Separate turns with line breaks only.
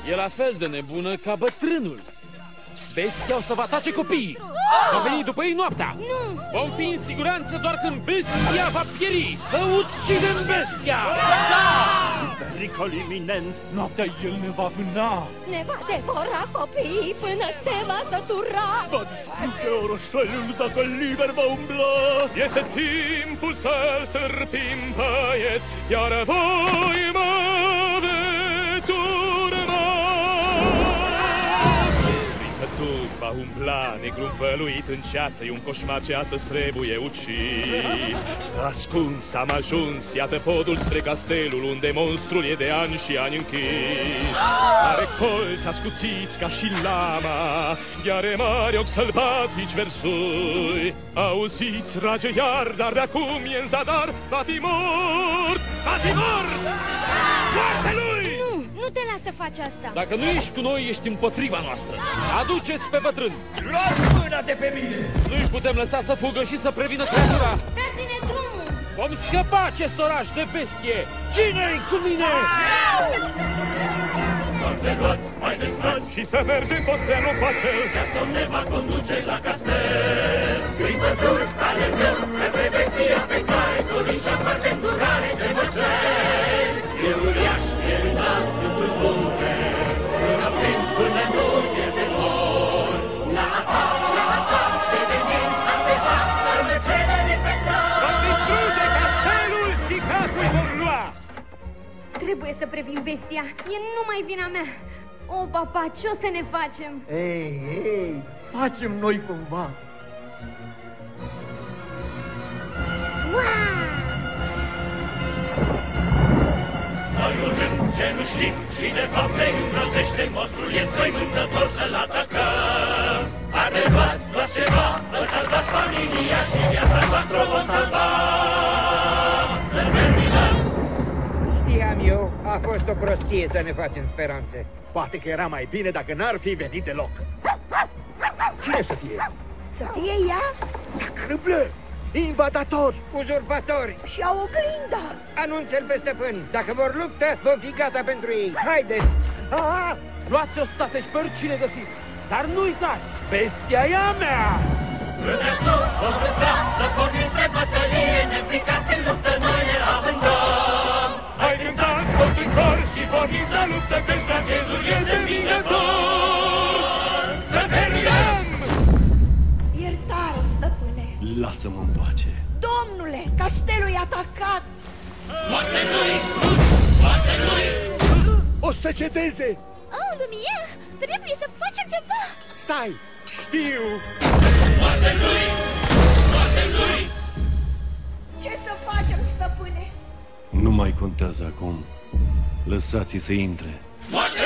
E la fel de nebună ca bătrânul. Bestia o să vă atace copiii. Va veni după ei noaptea.
Nu!
Vom fi în siguranță doar când bestia va pieri. Să ucidem bestia!
Pericol iminent, noaptea el ne va vâna.
Ne va devora copiii până se va sătura.
Va distruge orășelul dacă liber va umbla. Este timpul să-l sărpim băieți, iar voi mă veți urma. Ricătut va umbla, negru învăluit în ceață, e un coșmar ce astăzi trebuie ucis. Stă ascuns, am ajuns, iată podul spre castelul, unde monstrul e de ani și ani închis. Are colți ascuțiți ca și lama, iar mari ochi sălbatici versui. Auziți, rage iar, dar de acum e în zadar. Va fi mort! Va fi mort! Moarte lui!
Nu te las să faci asta.
Dacă nu ești cu noi, ești împotriva noastră. Aduceți pe bătrân.
Luați mâna de pe mine!
Nu-și putem lăsa să fugă și să prevină creatura.
Dați-ne drumul.
Vom scăpa acest oraș de bestie. Cine-i cu mine?
Luați, mai descați și să mergem posteanul cu acel.
Gaston ne va conduce la castel. Prin păduri alergăm pe bestia pe care solii și-a parte îndurare ce mă cer. E uriaș, e înalt, cât munte, până noi este mort. La atac, se venim, așteptat, sărmăcele repetăm.
Vom distruge castelul și capul vom lua.
Trebuie să previn bestia. E numai vina mea. O, papa, ce o să ne facem?
Ei, facem noi cumva.
Noi urmăm ce nu știm și de fapt ne îngrozește monstrul e înțăimântător să-l atacăm. Adevărați, luați ceva, vă salvați familia și viața voastră o vom salva. Să terminăm!
Știam eu, a fost o prostie să ne facem speranțe.
Poate că era mai bine dacă n-ar fi venit deloc. Cine să fie?
Să fie ea
Sacrâble! Invadatori!
Uzurpatori!
și a oglinda.
Anunță-l pe stăpân. Dacă vor luptă, vom fi gata pentru ei. Haideți!
Ah!
Luați ostate și părcine găsiți. Dar nu uitați, bestia e a mea.
Râdeți nu, vom râda, să pornim spre bătălie, neînfricați în luptă, noi ne avântăm.
Hai cântați toți în cor și pornim să luptă, căci francezul este vingător. Să terminăm!
Iertare, stăpâne.
Lasă-mă în pace.
Domnule, castelul e atacat.
Moarte lui, moarte lui!
O să cedeze!
Oh, Lumière, trebuie să facem ceva.
Stai! Știu!
Moarte lui, moarte lui!
Ce să facem, stăpâne?
Nu mai contează acum. Lăsați-i să intre.
Moarte